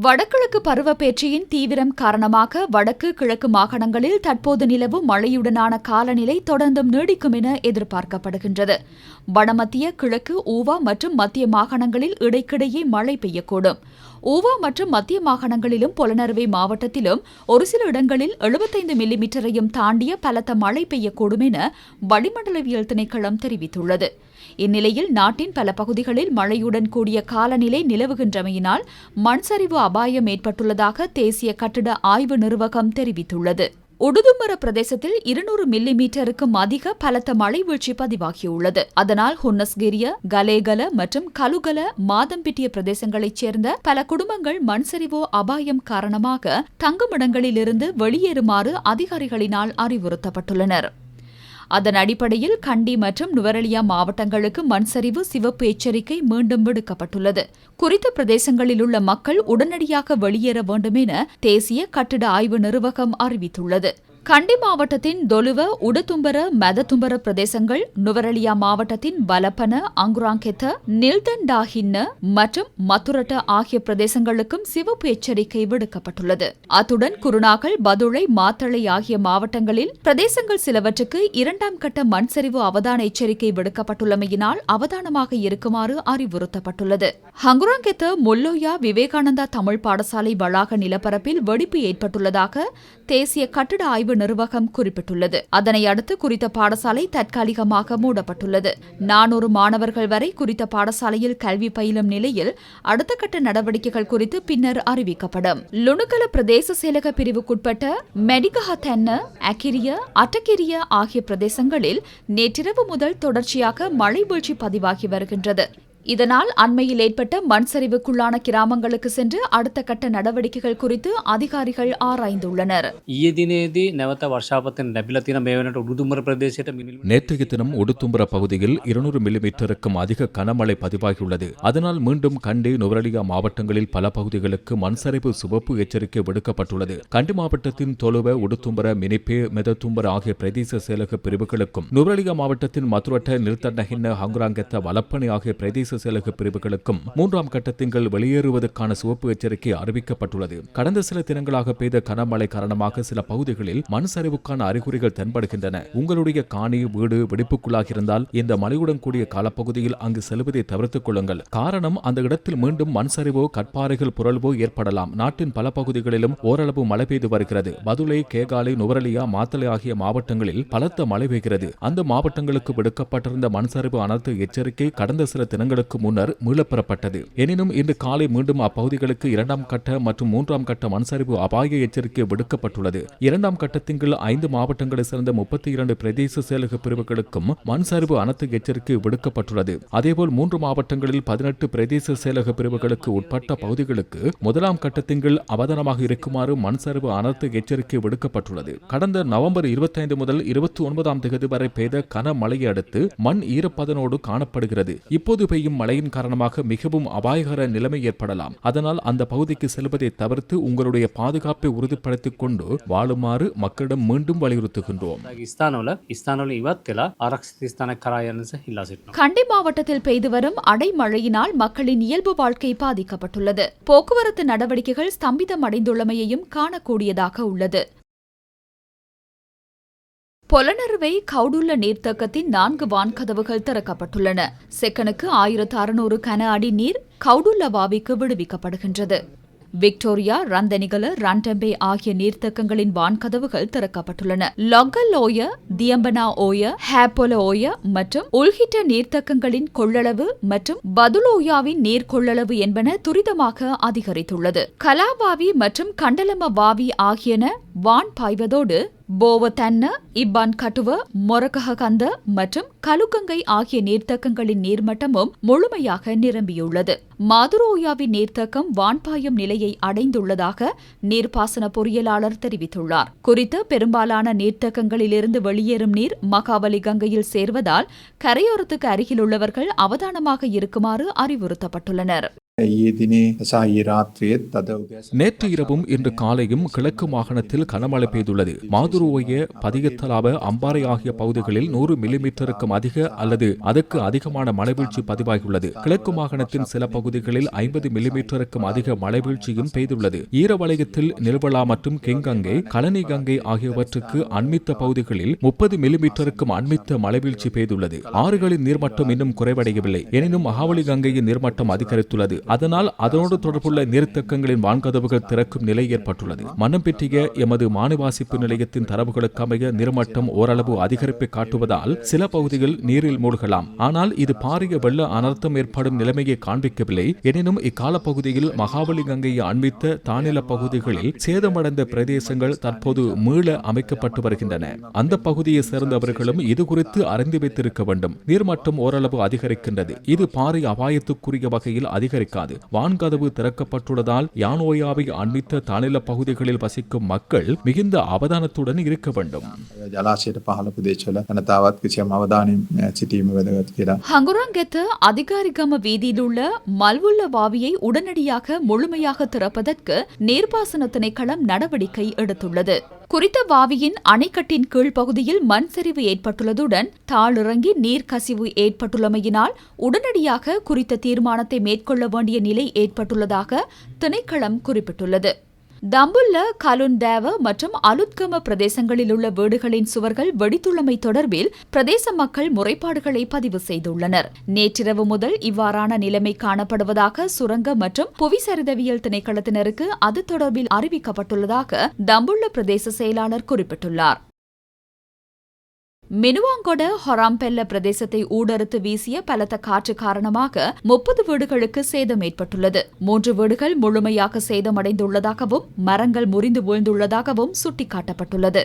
வடகிழக்கு பருவப்பேற்றியின் தீவிரம் காரணமாக வடக்கு கிழக்கு மாகாணங்களில் தற்போது நிலவும் மழையுடனான காலநிலை தொடர்ந்தும் நீடிக்கும் என எதிர்பார்க்கப்படுகின்றது. வடமத்திய கிழக்கு ஊவா மற்றும் மத்திய மாகாணங்களில் இடைக்கிடையே மழை பெய்யக்கூடும். ஊவா மற்றும் மத்திய மாகாணங்களிலும் பொலனறுவை மாவட்டத்திலும் ஒரு சில இடங்களில் 75 மில்லிமீட்டரையும் தாண்டிய பலத்த மழை பெய்யக்கூடும் என வளிமண்டலவியல் திணைக்களம் தெரிவித்துள்ளது. இந்நிலையில் நாட்டின் பல பகுதிகளில் மழையுடன் கூடிய காலநிலை நிலவுகின்றமையினால் மண்சரிவு அபாயம் ஏற்பட்டுள்ளதாக தேசிய கட்டிட ஆய்வு நிறுவகம் தெரிவித்துள்ளது. உடுதும்பர பிரதேசத்தில் 200 மில்லிமீட்டருக்கும் அதிக பலத்த மழை வீழ்ச்சி பதிவாகியுள்ளது. அதனால் ஹுன்னஸ்கிரிய, கலேகல மற்றும் கலுகல, மாதம்பிட்டிய பிரதேசங்களைச் சேர்ந்த பல குடும்பங்கள் மண்சரிவு அபாயம் காரணமாக தங்குமிடங்களிலிருந்து வெளியேறுமாறு அதிகாரிகளினால் அறிவுறுத்தப்பட்டுள்ளனர். அதன் அடிப்படையில் கண்டி மற்றும் நுவரெலியா மாவட்டங்களுக்கு மண்சரிவு சிவப்பு எச்சரிக்கை மீண்டும் விடுக்கப்பட்டுள்ளது. குறித்த பிரதேசங்களில் உள்ள மக்கள் உடனடியாக வெளியேற வேண்டும் என தேசிய கட்டிட ஆய்வு நிறுவகம் அறிவித்துள்ளது. கண்டி மாவட்டத்தின் தொலுவ, உடுதும்பர, மெததும்பர பிரதேசங்கள், நுவரெலியா மாவட்டத்தின் பலப்பன, அங்குராங்கெத்த, நில்தண்டாஹின்ன மற்றும் மத்துரட்ட ஆகிய பிரதேசங்களுக்கும் சிவப்பு எச்சரிக்கை விடுக்கப்பட்டுள்ளது. அத்துடன் குருநாகல், பதுளை, மாத்தளை ஆகிய மாவட்டங்களில் பிரதேசங்கள் சிலவற்றுக்கு 2ஆம் கட்ட மண்சரிவு அவதான எச்சரிக்கை விடுக்கப்பட்டுள்ளமையினால் அவதானமாக இருக்குமாறு அறிவுறுத்தப்பட்டுள்ளது. ஹங்குராங்கெத்த முல்லோயா விவேகானந்தா தமிழ் பாடசாலை வளாக நிலப்பரப்பில் வெடிப்பு ஏற்பட்டுள்ளதாக தேசிய கட்டிட ஆய்வு நிறுவகம் குறிப்பிட்டுள்ளது. அதனை அடுத்து குறித்த பாடசாலை தற்காலிகமாக மூடப்பட்டுள்ளது. 400 மாணவர்கள் வரை குறித்த பாடசாலையில் கல்வி பயிலும் நிலையில் அடுத்த கட்ட நடவடிக்கைகள் குறித்து பின்னர் அறிவிக்கப்படும். லுணுகல பிரதேச செயலக பிரிவுக்குட்பட்ட மெடிகஹத்தென்ன, அகிரிய, அட்டகிரிய ஆகிய பிரதேசங்களில் நேற்றிரவு முதல் தொடர்ச்சியாக மழை வீழ்ச்சி பதிவாகி வருகின்றது. இதனால் அண்மையில் ஏற்பட்ட மண்சரிவுக்குள்ளான கிராமங்களுக்கு சென்று அடுத்த கட்ட நடவடிக்கைகள் குறித்து அதிகாரிகள் ஆராய்ந்துள்ளனர். நேற்றைய தினம் உடுதும்பர பகுதியில் 200 மில்லிமீட்டருக்கும் அதிக கனமழை பதிவாகியுள்ளது. அதனால் மீண்டும் கண்டி, நுவரெலியா மாவட்டங்களில் பல பகுதிகளுக்கு மண்சரிவு சிவப்பு எச்சரிக்கை விடுக்கப்பட்டுள்ளது. கண்டி மாவட்டத்தின் தொலுவ, உடுதும்பர, மினிப்பே, மெததும்பர ஆகிய பிரதேச செயலக பிரிவுகளுக்கும், நுவரெலியா மாவட்டத்தின் மத்துரட்ட, நில்தண்டஹின்ன, ஹங்குராங்கெத்த, வலப்பனை ஆகிய பிரதேச செயலக பிரிவுகளுக்கும் 3ஆம் கட்டத்தின்கள் வெளியேறுவதற்கான சிவப்பு எச்சரிக்கை அறிவிக்கப்பட்டுள்ளது. கடந்த சில தினங்களாக பெய்த கனமழை காரணமாக சில பகுதிகளில் மண் சரிவுக்கான அறிகுறிகள் தென்படுகின்றன. உங்களுடைய காணி, வீடு வெடிப்புக்குள்ளாகியிருந்தால் இந்த மழையுடன் கூடிய காலப்பகுதியில் அங்கு செல்வதை தவிர்த்துக் கொள்ளுங்கள். காரணம், அந்த இடத்தில் மீண்டும் மண் சரிவோ, கற்பாறைகள் புரள்வோ ஏற்படலாம். நாட்டின் பல பகுதிகளிலும் ஓரளவு மழை பெய்து வருகிறது. பதுளை, கேகாலை, நுவரெலியா, மாத்தளை ஆகிய மாவட்டங்களில் பலத்த மழை பெய்கிறது. அந்த மாவட்டங்களுக்கு விடுக்கப்பட்டிருந்த மண் சரிவு அனர்த்த எச்சரிக்கை கடந்த சில தினங்களுக்கு முன்னர் மீளப்பெறப்பட்டது. எனினும் இன்று காலை மீண்டும் அப்பகுதிகளுக்கு 2ஆம் கட்ட மற்றும் 3ஆம் கட்ட மண்சரிவு அபாய எச்சரிக்கை விடுக்கப்பட்டுள்ளது. 2ஆம் கட்டத்தின் கீழ் 5 மாவட்டங்களை சேர்ந்த 32 பிரதேச செயலக பிரிவுகளுக்கும் மண்சரிவு அனர்த்த எச்சரிக்கை விடுக்கப்பட்டுள்ளது. அதேபோல் 3 மாவட்டங்களில் 18 பிரதேச செயலக பிரிவுகளுக்கு உட்பட்ட பகுதிகளுக்கு 1ஆம் கட்டத்தின் கீழ் அவதானமாக இருக்குமாறு மண்சரிவு அனர்த்த எச்சரிக்கை விடுக்கப்பட்டுள்ளது. கடந்த நவம்பர் 25 முதல் 29ஆம் தேதி வரை பெய்த கனமழையை அடுத்து மண் ஈரப்பதனோடு காணப்படுகிறது. இப்போது பெய்யும் மழையின் காரணமாக மிகவும் அபாயகர நிலைமை ஏற்படலாம். அதனால் அந்த பகுதிக்கு செல்வதை தவிர்த்து உங்களுடைய பாதுகாப்பை உறுதிப்படுத்திக் கொண்டு வாழுமாறு மக்களிடம் மீண்டும் வலியுறுத்துகின்றோம். கண்டி மாவட்டத்தில் பெய்து வரும் அடைமழையினால் மக்களின் இயல்பு வாழ்க்கை பாதிக்கப்பட்டுள்ளது. போக்குவரத்து நடவடிக்கைகள் ஸ்தம்பிதம் அடைந்துள்ளமையையும் காணக்கூடியதாக உள்ளது. பொலனறுவை கவுடுல்ல நீர்த்தேக்கத்தின் 4 வான்கதவுகள் திறக்கப்பட்டுள்ளன. செக்கனுக்கு 1600 கன அடி நீர் கவுடுல்ல வாவிக்கு விடுவிக்கப்படுகின்றது. விக்டோரியா, ரந்தனிகல, ரண்டம்பே ஆகிய நீர்த்தேக்கங்களின் வான்கதவுகள் திறக்கப்பட்டுள்ளன. லொங்கல் ஓய, தியம்பனா ஓய, ஹேப்பொல ஓய மற்றும் உள்கிட்ட நீர்த்தேக்கங்களின் கொள்ளளவு மற்றும் பதுலோயாவின் நீர் கொள்ளளவு என்பன துரிதமாக அதிகரித்துள்ளது. கலாவாவி மற்றும் கண்டலம வாவி ஆகியன வான் பாய்வதோடு போவத்தன்ன, இப்பான் கட்டுவ, மொரகஹகந்த மற்றும் கலுகங்கை ஆகிய நீர்த்தேக்கங்களின் நீர்மட்டமும் முழுமையாக நிரம்பியுள்ளது. மாதுரோயாவின் நீர்த்தேக்கம் வான்பாயும் நிலையை அடைந்துள்ளதாக நீர்ப்பாசன பொறியியலாளர் தெரிவித்துள்ளார். குறித்த பெரும்பாலான நீர்த்தேக்கங்களிலிருந்து வெளியேறும் நீர் மகாவலி கங்கையில் சேர்வதால் கரையோரத்துக்கு அருகில் உள்ளவர்கள் அவதானமாக இருக்குமாறு அறிவுறுத்தப்பட்டுள்ளனர். நேற்று இரவும் இன்று காலையும் கிழக்கு மாகாணத்தில் கனமழை பெய்துள்ளது. மாதுருவைய, பதிகத்தலாவ, அம்பாறை ஆகிய பகுதிகளில் 100 மில்லிமீட்டருக்கும் அதிக அல்லது அதற்கு அதிகமான மழைவீழ்ச்சி பதிவாகியுள்ளது. கிழக்கு மாகாணத்தின் சில பகுதிகளில் 50 மில்லிமீட்டருக்கும் அதிக மழைவீழ்ச்சியும் பெய்துள்ளது. ஈரவலயத்தில் நில்வலா மற்றும் கெங்கங்கை, களனி கங்கை ஆகியவற்றுக்கு அண்மித்த பகுதிகளில் 30 மில்லிமீட்டருக்கும் அண்மித்த மழைவீழ்ச்சி பெய்துள்ளது. ஆறுகளின் நீர்மட்டம் இன்னும் குறைவடையவில்லை. எனினும் மகாவலி கங்கையின் நீர்மட்டம் அதிகரித்துள்ளது. அதனால் அதனோடு தொடர்புள்ள நீர்த்தக்கங்களின் வான்கதவுகள் திறக்கும் நிலை ஏற்பட்டுள்ளது. மனம் பெற்றிய எமது மானிவாசிப்பு நிலையத்தின் தரவுகளுக்கு அமைய நீர்மட்டம் ஓரளவு அதிகரிப்பை காட்டுவதால் சில பகுதிகள் நீரில் மூழ்கலாம். ஆனால் இது பாரிய வெள்ள அனர்த்தம் ஏற்படும் நிலைமையை காண்பிக்கவில்லை. எனினும் இக்கால பகுதியில் மகாவலி கங்கையை அண்மித்த தானில பகுதிகளில் சேதமடைந்த பிரதேசங்கள் தற்போது மீள அமைக்கப்பட்டு வருகின்றன. அந்த பகுதியை சேர்ந்தவர்களும் இது குறித்து அறிந்து வைத்திருக்க வேண்டும். நீர்மட்டம் ஓரளவு அதிகரிக்கின்றது. இது பாரிய அபாயத்துக்குரிய வகையில் அதிகரிக்காது. வான்கதவு திறக்கப்பட்டுள்ளதால் யானோயாவை அண்மித்த தானில பகுதிகளில் வசிக்கும் மக்கள் மிகுந்த அவதானத்துடன் இருக்க வேண்டும். ஹங்குராங்கெத்த அதிகாரிகம வீதியில் உள்ள மல்வுள்ள வாவியை உடனடியாக முழுமையாக திறப்பதற்கு நீர்ப்பாசன திணைக்களம் நடவடிக்கை எடுத்துள்ளது. குறித்த வாவியின் அணைக்கட்டின் கீழ்ப்பகுதியில் மண் சரிவு ஏற்பட்டுள்ளதுடன் தாழிறங்கி நீர் கசிவு ஏற்பட்டுள்ளமையினால் உடனடியாக குறித்த தீர்மானத்தை மேற்கொள்ள வேண்டிய நிலை ஏற்பட்டுள்ளதாக திணைக்களம் குறிப்பிட்டுள்ளது. தம்புல்ல, கலுன்டேவ மற்றும் அலுத்கம பிரதேசங்களில் உள்ள வீடுகளின் சுவர்கள் வெடித்துள்ளமை தொடர்பில் பிரதேச மக்கள் முறைப்பாடுகளை பதிவு செய்துள்ளனர். நேற்றிரவு முதல் இவ்வாறான நிலைமை காணப்படுவதாக சுரங்க மற்றும் புவிசரிதவியல் திணைக்களத்தினருக்கு அது தொடர்பில் அறிவிக்கப்பட்டுள்ளதாக தம்புல்ல பிரதேச செயலாளர் குறிப்பிட்டுள்ளார். மினுவாங்கொட ஹொராம்பெல்ல பிரதேசத்தை ஊடறுத்து வீசிய பலத்த காற்று காரணமாக 30 வீடுகளுக்கு சேதம் ஏற்பட்டுள்ளது. 3 வீடுகள் முழுமையாக சேதமடைந்துள்ளதாகவும் மரங்கள் முறிந்து வீழ்ந்துள்ளதாகவும் சுட்டிக்காட்டப்பட்டுள்ளது.